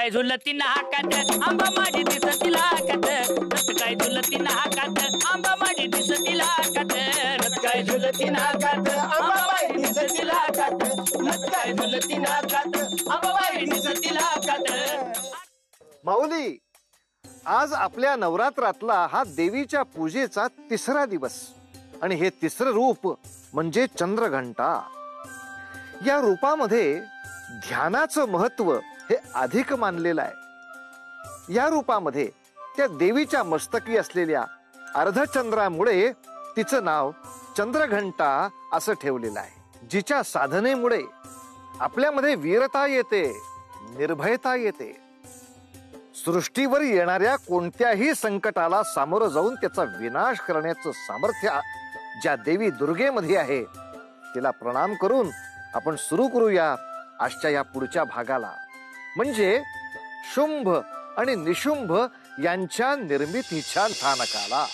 काय झुलती नाकात आंबा माझी दिसती लाकात नथ काय झुलती नाकात आंबा माझी दिसती लाकात नथ काय झुलती नाकात आंबा माझी दिसती लाकात नथ काय झुलती नाकात आंबा माझी दिसती लाकात। माऊली, आज आपल्या नवरात्रातला हा देवीच्या पूजेचा तिसरा दिवस आणि हे तिसरं रूप म्हणजे चंद्रघंटा। या रूपामध्ये ध्यानाचं महत्व हे अधिक मानलेलं आहे। या रूपामध्ये त्या देवीच्या मस्तकी असलेल्या अर्धचंद्रामुळे तिचं नाव चंद्रघंटा असं ठेवलेलं आहे। जिच्या साधनेमुळे आपल्यामध्ये वीरता येते, निर्भयता येते। सृष्टीवर येणाऱ्या कोणत्याही संकटाला सामोरं जाऊन त्याचा विनाश करण्याचं सामर्थ्य ज्या देवी दुर्गेमध्ये आहे, तिला प्रणाम करून आपण सुरू करूया आजच्या या पुढच्या भागाला, म्हणजे शुंभ आणि निशुंभ यांच्या निर्मितीच्या स्थानकाला।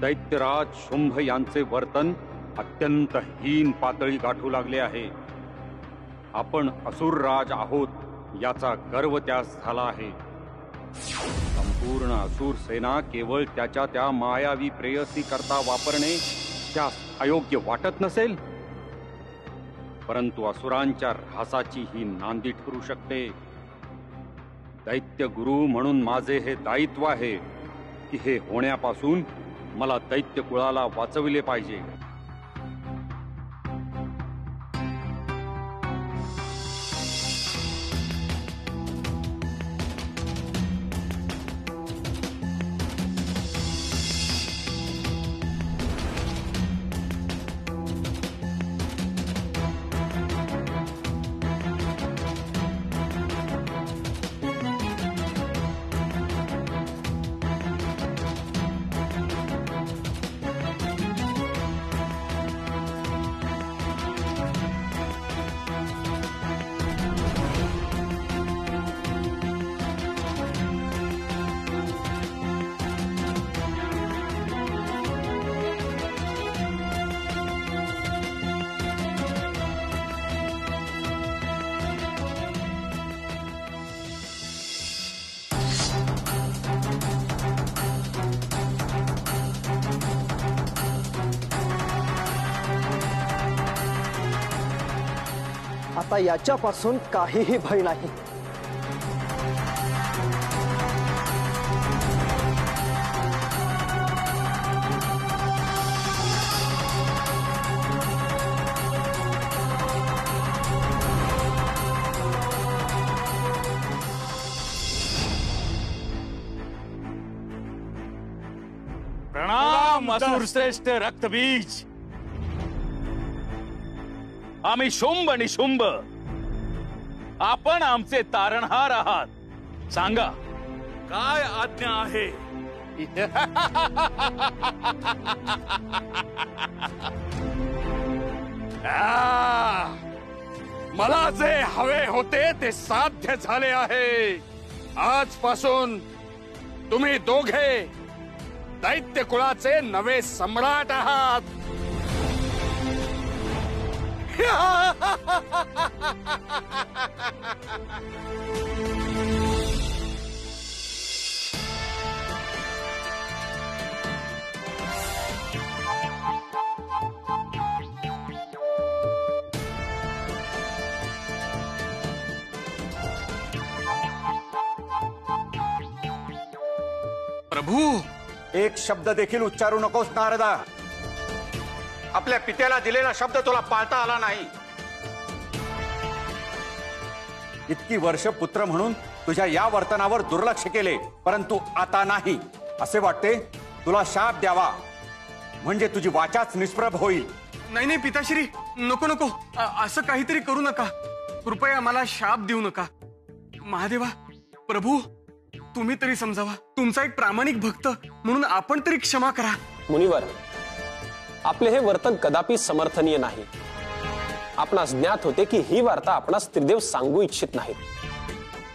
दैत्यराज शुंभ यांचे वर्तन अत्यंत हीन पातळी गाठू लागले आहे। आपण असुरराज आहोत याचा गर्व त्यास झाला आहे। संपूर्ण असुर सेना केवळ त्याच्या त्या मायावी प्रेयसी करता वापरणे त्यास अयोग्य वाटत नसेल, परंतु असुरांच्या ऱ्हासाची ही नांदी ठरू शकते। दैत्य गुरु म्हणून माझे हे दायित्व आहे की हे होण्यापासून मला दैत्य कुळाला वाचविले पाहिजे। आता याच्यापासून काहीही भय नाही। प्रणाम असुर श्रेष्ठ रक्तबीज। आम्ही शुंभ आणि शुंभ, आपण आमचे तारणहार आहात। सांगा काय आज्ञा आहे? मला जे हवे होते ते साध्य झाले आहे। आजपासून तुम्ही दोघे दैत्य कुळाचे नवे सम्राट आहात। प्रभू, एक शब्द देखील उच्चारू नकोस नारदा। आपल्या पित्याला दिलेला शब्द तुला पाळता आला नाही। इतकी वर्ष पुत्र म्हणून तुझ्या या वर्तनावर दुर्लक्ष केले, परंतु आता नाही। असे वाटते तुला शाप द्यावा म्हणजे तुझी वाचाच निष्प्रभ होईल। नाही नाही पिताश्री, नको नको, असं काहीतरी करू नका। कृपया मला शाप देऊ नका। महादेवा, प्रभू, तुम्ही तरी समजावा। तुमचा एक प्रामाणिक भक्त म्हणून आपण तरी क्षमा करा। मुनिवर, आपले हे वर्तन कदापि समर्थनीय नाही। आपणास ज्ञात होते की ही वार्ता आपणास त्रिदेव सांगू इच्छित नाहीत,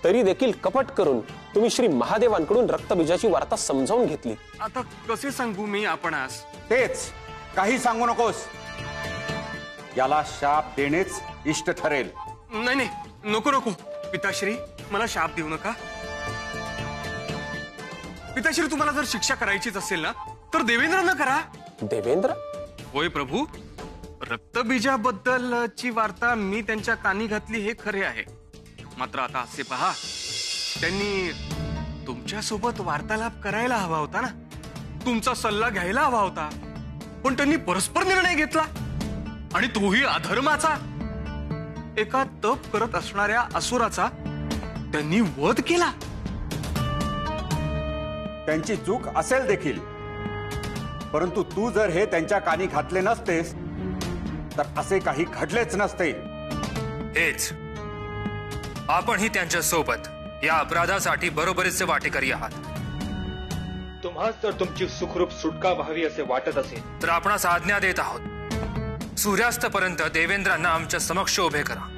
तरी देखील कपट करून तुम्ही श्री महादेवांकडून रक्तबीजाची वार्ता समजावून घेतली। आता कसे सांगू मी आपणास? तेच काही सांगू नकोस. याला शाप देणेच इष्ट ठरेल. नाही नाही, नको नको पिताश्री, मला शाप देऊ नका. पिताश्री, तुम्हाला जर शिक्षा करायचीच असेल ना तर देवेंद्रांना करा. देवेंद्र? होय प्रभू, रक्तबीजाबद्दलची वार्ता मी त्यांच्या कानी घातली हे खरे आहे. मात्र आता असे पहा, त्यांनी तुमच्यासोबत वार्तालाप करायला हवा होता ना, तुमचा सल्ला घ्यायला हवा होता. पण त्यांनी परस्पर निर्णय घेतला, आणि तोही अधर्माचा. एका तप करत असणाऱ्या असुराचा त्यांनी वध केला. त्यांची चूक असेल देखील, परंतु तू जर हे त्यांच्या कानी घातले नसतेस तर असे काही घडलेच नसते. हेच आपणही त्यांच्या सोबत या अपराधासाठी बरोबरीचे वाटेकरी आहात. तुम्हाच जर तुमची सुखरूप सुटका व्हावी असे वाटत असेल तर आपणास आज्ञा देत आहोत, सूर्यास्तपर्यंत देवेंद्रांना आमच्या समक्ष उभे करा.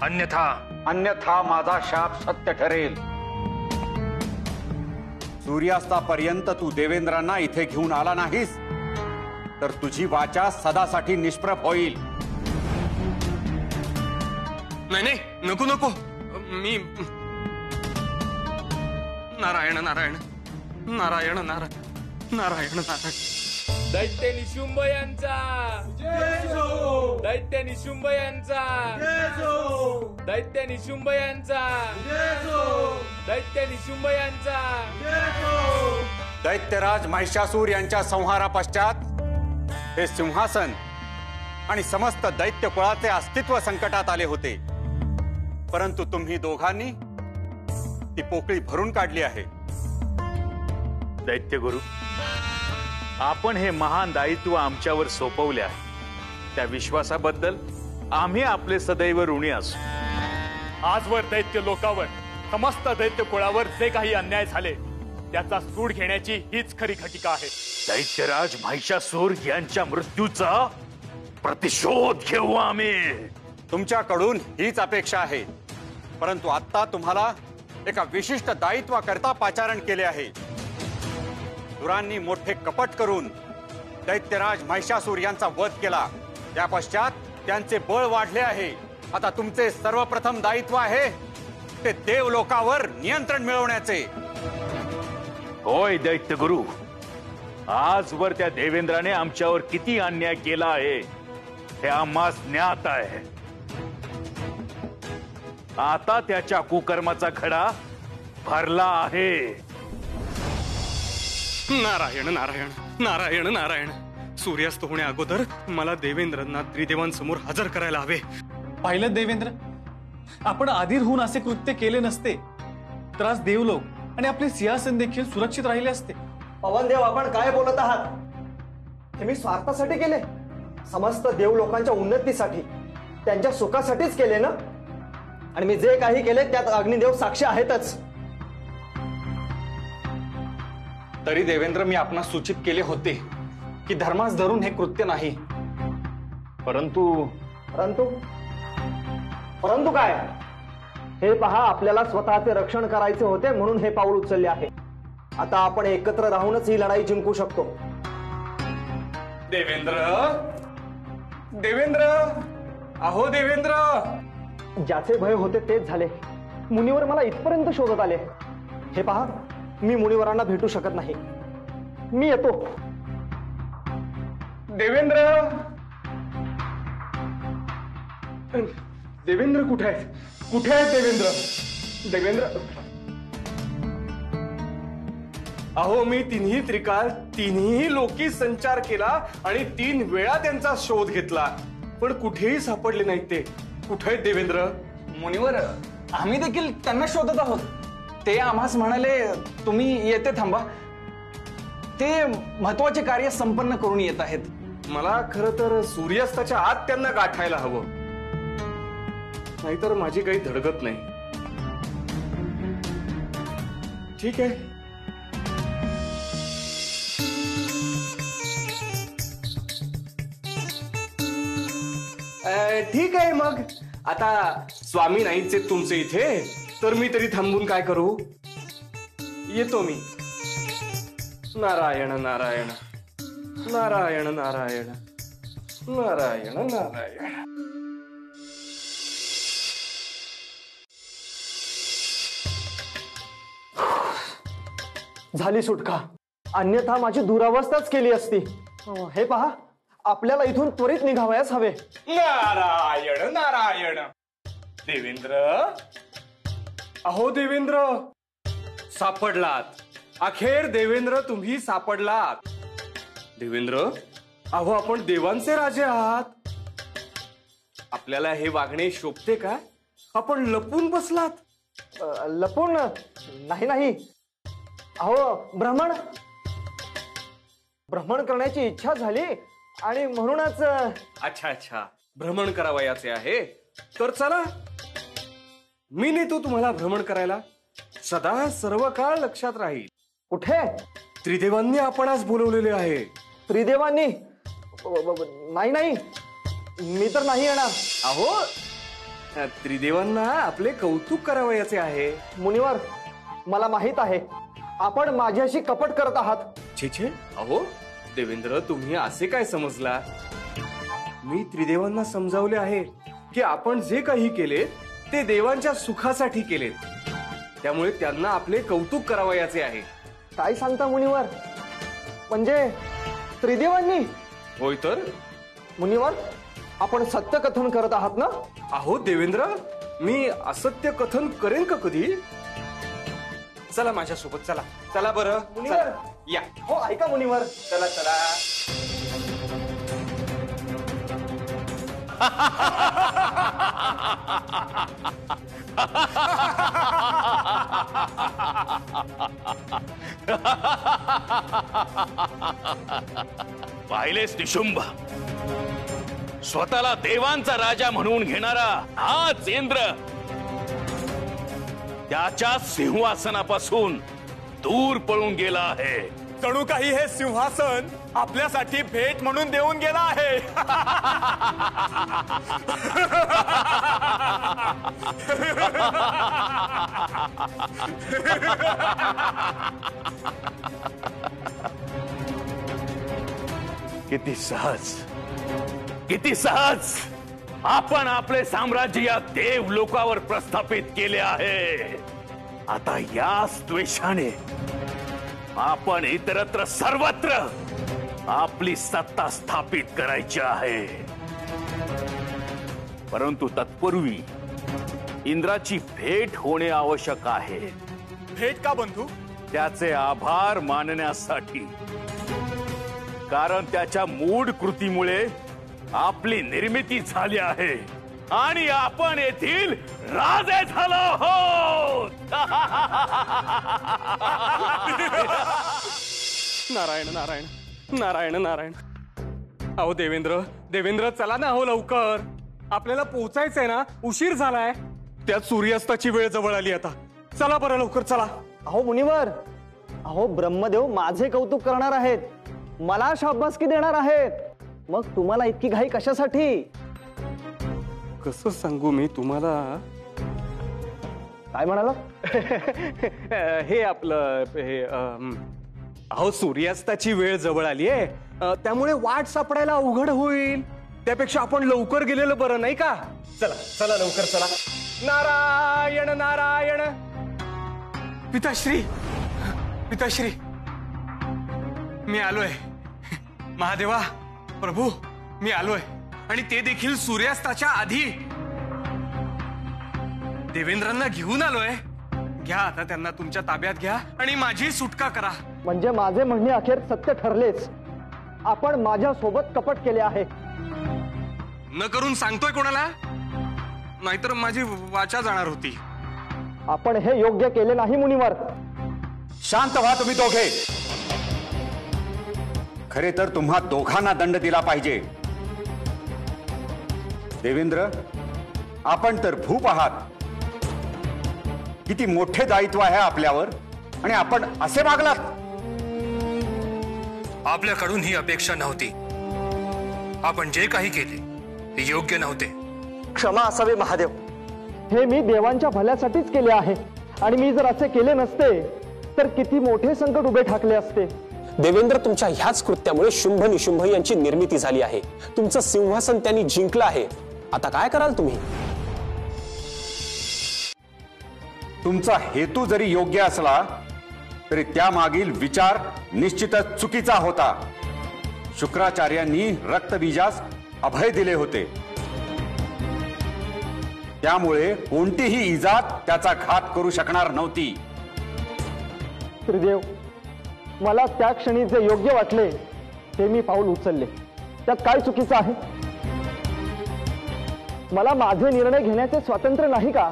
अन्यथा माझा शाप सत्य ठरेल. सूर्यास्तापर्यंत तू देवेंद्रांना इथे घेऊन आला नाहीस तर तुझी वाचा सदासाठी निष्प्रभ होईल. नाही नाही, नको नको. मी नारायण नारायण नारायण नारायण नारायण नारायण. दैत्य निशुंभ यांचा, दैत्य निशुंभ यांचा, दैत्य निशुंभ यांचा, दैत्य निशुंभ यांचा. दैत्यराज महिषासूर यांच्या संहारापश्चात हे सिंहासन आणि समस्त दैत्य कुळाचे अस्तित्व संकटात आले होते. परंतु तुम्ही दोघांनी ती पोकळी भरून काढली आहे. दैत्यगुरु, आपण हे महान दायित्व आमच्यावर सोपवले आहे. त्या विश्वासाबद्दल आम्ही आपले सदैव ऋणी असू. आजवर दैत्य लोकावर, समस्त दैत्य कुळावर जे काही अन्याय झाले त्याचा सूड घेण्याची हीच खरी घटिका आहे. दैत्यराज महिषासूर यांच्या मृत्यूचा प्रतिशोध घेऊ आम्ही. तुमच्याकडून हीच अपेक्षा आहे. परंतु आता तुम्हाला एका विशिष्ट दायित्वाकरता पाचारण केले आहे. सुरांनी मोठे कपट करून दैत्यराज महिषासूर यांचा वध केला. त्या पश्चात त्यांचे बळ वाढले आहे. आता तुमचे सर्वप्रथम दायित्व आहे ते देवलोकावर नियंत्रण मिळवण्याचे. होय दैत्यगुरु, आजवर त्या देवेंद्राने आमच्यावर किती अन्याय केला आहे हे आम्हास ज्ञात आहे. आता त्याच्या कुकर्माचा खडा भरला आहे. नारायण नारायण नारायण नारायण. सूर्यास्त होण्या अगोदर मला देवेंद्रांना त्रिदेवांसमोर हजर करायला हवे. पाहिलं देवेंद्र, आपण आधीर होऊन असे कृत्य केले नसते तर आज देवलोक आणि आपले सिंहासन देखील सुरक्षित राहिले असते. पवनदेव, आपण काय बोलत आहात? हे मी स्वार्थासाठी केले? समस्त देवलोकांच्या उन्नतीसाठी, त्यांच्या सुखासाठीच केले ना. आणि मी जे काही केले त्यात अग्निदेव साक्षी आहेतच. तरी देवेंद्र, मी आपणास सूचित केले होते की धर्मास धरून हे कृत्य नाही. परंतु परंतु परंतु काय? हे पहा, आपल्याला स्वतःचे रक्षण करायचे होते म्हणून हे पाऊल उचलले आहे. आता आपण एकत्र राहूनच ही लढाई जिंकू शकतो. देवेंद्र, देवेंद्र, अहो देवेंद्र. ज्याचे भय होते तेच झाले. मुनिवर मला इथपर्यंत शोधत आले. हे पहा, मी मुनिवरांना भेटू शकत नाही. मी येतो. देवेंद्र, देवेंद्र कुठे आहेत? कुठे आहेत देवेंद्र? देवेंद्र, अहो मी तिन्ही त्रिकाल, तिन्ही लोकी संचार केला आणि 3 वेळा त्यांचा शोध घेतला, पण कुठेही सापडले नाहीत ते. कुठे आहेत देवेंद्र? मुनिवर, आम्ही देखील त्यांना शोधत आहोत. ते आम्हास म्हणाले तुम्ही येथे थांबा. ते महत्वाचे कार्य संपन्न करून येत आहेत. मला खरं तर सूर्यास्ताच्या आत त्यांना गाठायला हवं, नाहीतर माझी काही धडगत नाही. ठीक आहे. ठीक आहे, मग आता स्वामी नाहीच आहेत तुमचे इथे, तर मी तरी थांबून काय करू? येतो मी. नारायण नारायण नारायण नारायण नारायण नारायण. झाली सुटका, अन्यथा माझी दुरावस्थाच केली असती. हे पहा, आपल्याला इथून त्वरित निघावयास हवे. नारायण नारायण. देवेंद्र, अहो देवेंद्र, सापडलात. अखेर देवेंद्र तुम्ही सापडलात. देवेंद्र, अहो आपण देवांचे राजे आहात. आपल्याला हे वागणे शोभते का? आपण लपून बसलात. लपून नाही नाही. अहो भ्रमण करण्याची इच्छा झाली आणि म्हणूनच. अच्छा अच्छा, भ्रमण करावयाचे आहे. तर चला, मी नेतो तुम्हाला भ्रमण करायला. सदा सर्व काळ लक्षात राहील. कुठे? त्रिदेवांनी आपणास बोलवलेले आहे. त्रिदेवांनी? नाही नाही, मी तर नाही येणार. अहो, त्रिदेवांना आपले कौतुक करावयाचे आहे. मुनिवर, मला माहित आहे आपण माझ्याशी कपट करत आहात. छे छे, अहो देवेंद्र, तुम्ही असे काय समजला? मी त्रिदेवांना समजावले आहे की आपण जे काही केले ते देवांच्या सुखासाठी केलेत. त्यामुळे त्यांना आपले कौतुक करावयाचे आहे. काय सांगता मुनिवर? म्हणजे त्रिदेवांनी? होय तर. मुनिवर, आपण सत्य कथन करत आहात ना? अहो देवेंद्र, मी असत्य कथन करेन का कधी? चला माझ्यासोबत, चला चला. बरं मुनिवर, या. हो ऐका मुनिवर. चला चला. पाहिलेस निशुंभ, स्वतःला देवांचा राजा म्हणून घेणारा हाच इंद्र त्याच्या सिंहासनापासून दूर पळून गेला आहे. जणू काही हे सिंहासन आपल्यासाठी भेट म्हणून देऊन गेला आहे. किती सहज, किती सहज आपण आपले साम्राज्य या देव लोकावर प्रस्थापित केले आहे. आता याच द्वेषाने आपण इतरत्र सर्वत्र आपली सत्ता स्थापित करायची आहे. परंतु तत्पूर्वी इंद्राची भेट होणे आवश्यक आहे. भेट का बंधू? त्याचे आभार मानण्यासाठी. कारण त्याच्या मूढ कृतीमुळे आपली निर्मिती झाली आहे आणि आपण येथील राजे झालो आहोत. नारायण नारायण नारायण नारायण. अहो देवेंद्र, देवेंद्र चला ना, हो लवकर. आपल्याला पोहोचायचंय ना, उशीर झालाय. त्यात सूर्यास्ताची वेळ जवळ आली. आता चला बरं, लवकर चला. अहो मुनिवर, अहो ब्रह्मदेव माझे कौतुक करणार आहेत, मला शाबासकी देणार आहेत. मग तुम्हाला इतकी घाई कशासाठी? कसं सांगू मी तुम्हाला? काय म्हणाला? हे आपलं हे अहो सूर्यास्ताची वेळ जवळ आली आहे, त्यामुळे वाट सापडायला अवघड होईल. त्यापेक्षा आपण लवकर गेलेलं बरं, नाही का? चला चला लवकर चला. नारायण नारायण. पिताश्री, पिताश्री, मी आलोय. महादेवा, प्रभू, मी आलोय. आणि ते देखील सूर्यास्ताच्या आधी. देवेंद्रांना घेऊन आलोय. घ्या आता त्यांना तुमच्या ताब्यात घ्या आणि माझी सुटका करा. म्हणजे माझे म्हणणे अखेर सत्य ठरलेच. आपण माझ्या सोबत कपट केले आहे. न करून सांगतोय कोणाला? नाहीतर माझी वाचा जाणार होती. आपण हे योग्य केले नाही मुनिवर. शांत व्हा तुम्ही दोघे. खरे तर तुम्हा दोघांना दंड दिला पाहिजे. देवेंद्र, आपण तर भूप आहात. किती मोठे दायित्व आहे आपल्यावर आणि आपण असे वागलात. आपल्याकडून ही अपेक्षा नव्हती. आपण जे काही केले ते योग्य नव्हते. क्षमा असावे महादेव. हे मी देवांच्या भल्यासाठीच केले आहे आणि मी जर असे केले नसते तर किती मोठे संकट उभे ठाकले असते. देवेंद्र, तुमच्या ह्याच कृत्यामुळे शुंभ निशुंभ यांची निर्मिती झाली आहे. तुमचं सिंहासन त्यांनी जिंकलं आहे. आता काय कराल तुम्ही? तुमचा हेतू जरी योग्य असला तरी त्यामागील विचार निश्चितच चुकीचा होता. शुक्राचार्यांनी रक्तबीजास अभय दिले होते, त्यामुळे कोणतीही इजा त्याचा घात करू शकणार नव्हती. त्रिदेव, मला त्या क्षणी जे योग्य वाटले ते मी पाऊल उचलले. त्यात काय चुकीचं आहे? मला माझे निर्णय घेण्याचे स्वातंत्र्य नाही का?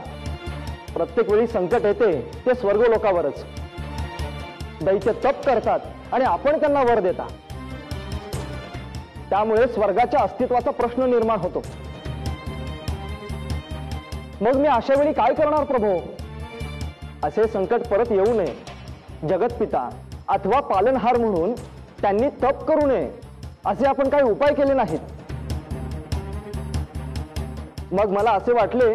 प्रत्येक वेळी संकट येते ते स्वर्ग लोकावरच. दैत्य तप करतात आणि आपण त्यांना वर देता. त्यामुळे स्वर्गाच्या अस्तित्वाचा प्रश्न निर्माण होतो. मग मी अशा वेळी काय करणार प्रभो? असे संकट परत येऊ नये. जगतपिता अथवा पालनहार म्हणून त्यांनी तप करू नये असे आपण काही उपाय केले नाहीत. मग मला असे वाटले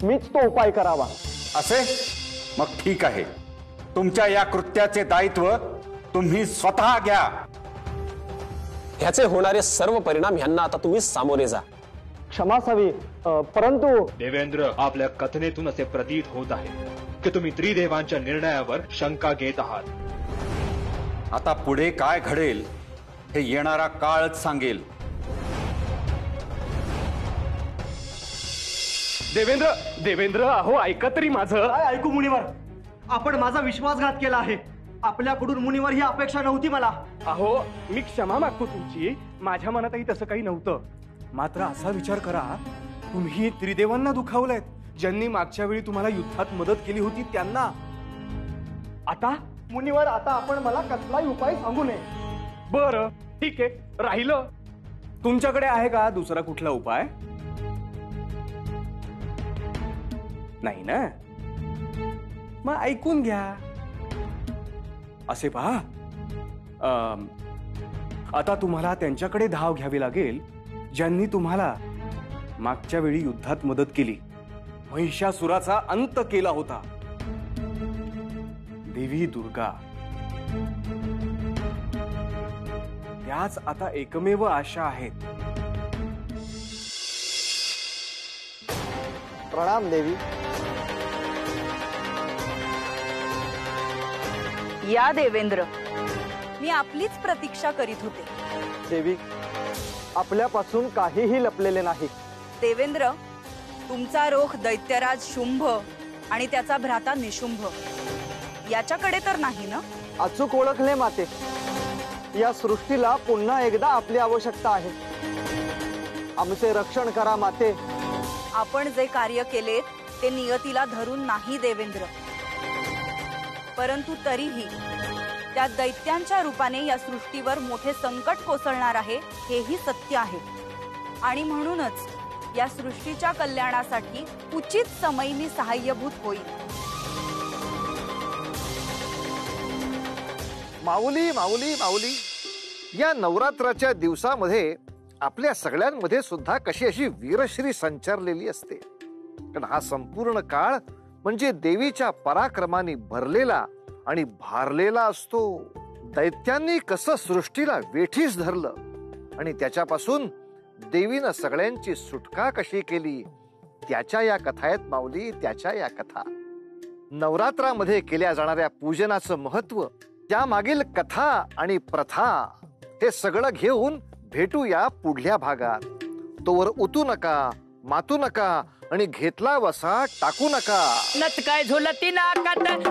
मीच तो उपाय करावा. असे? मग ठीक आहे, तुमच्या या कृत्याचे दायित्व तुम्ही स्वतः घ्या. ह्याचे होणारे सर्व परिणाम यांना आता तुम्ही सामोरे जा. क्षमासावी, परंतु देवेंद्र, आपल्या कथनेतून असे प्रतीत होत आहे की तुम्ही त्रिदेवांच्या निर्णयावर शंका घेत आहात. आता पुढे काय घडेल हे येणारा काळच सांगेल. देवेंद्र, देवेंद्र, अहो ऐका तरी माझं. काय ऐकू मुनिवर? आपण माझा विश्वासघात केला आहे. आपल्याकडून मुनिवर ही अपेक्षा नव्हती मला. अहो, मी क्षमा मागतो तुमची. माझ्या मनातही तसं काही नव्हतं. मात्र असा विचार करा, तुम्ही त्रिदेवांना दुखावलंय, ज्यांनी मागच्या वेळी तुम्हाला युद्धात मदत केली होती त्यांना. आता मुनिवर, आता आपण मला कसलाही उपाय सांगू नये. बरं, ठीक आहे, राहिलं. तुमच्याकडे आहे का दुसरा कुठला उपाय? नाही ना? मग ऐकून घ्या. असे पहा, आता तुम्हाला त्यांच्याकडे धाव घ्यावी लागेल ज्यांनी तुम्हाला मागच्या वेळी युद्धात मदत केली, महिषासुराचा अंत केला होता. देवी दुर्गा. त्याच आता एकमेव आशा आहेत. प्रणाम देवी. या देवेंद्र, मी आपलीच प्रतीक्षा करीत होते. देवी, आपल्यापासून काहीही लपलेले नाही. देवेंद्र, तुमचा रोख दैत्यराज शुंभ आणि त्याचा भ्राता निशुंभ याच्याकडे तर नाही ना? अचूक ओळखले माते. या सृष्टीला पुन्हा एकदा आपली आवश्यकता आहे. आमचे रक्षण करा माते. आपण जे कार्य केले ते नियतीला धरून नाही देवेंद्र, परंतु तरीही त्या दैत्यांच्या रूपाने या सृष्टीवर मोठे संकट कोसळणार आहे हेही सत्य आहे. आणि म्हणूनच या सृष्टीच्या कल्याणासाठी उचित समय मी सहाय्यभूत होईल. माऊली, माऊली, माऊली, या नवरात्राच्या दिवसामध्ये आपल्या सगळ्यांमध्ये सुद्धा कशी अशी वीरश्री संचारलेली असते. कारण हा संपूर्ण काळ म्हणजे देवीच्या पराक्रमाने भरलेला आणि भारलेला असतो. दैत्यांनी कसं सृष्टीला वेठीस धरलं आणि त्याच्यापासून देवीनं सगळ्यांची सुटका कशी केली त्याच्या या कथा आहेत माऊली, त्याच्या या कथा. नवरात्रामध्ये केल्या जाणाऱ्या पूजनाचं महत्व, त्यामागील कथा आणि प्रथा हे सगळं घेऊन भेटूया पुढल्या भागात. तोवर उतू नका, मातू नका आणि घेतला वसा टाकू नका. नत काय झुलती नाकात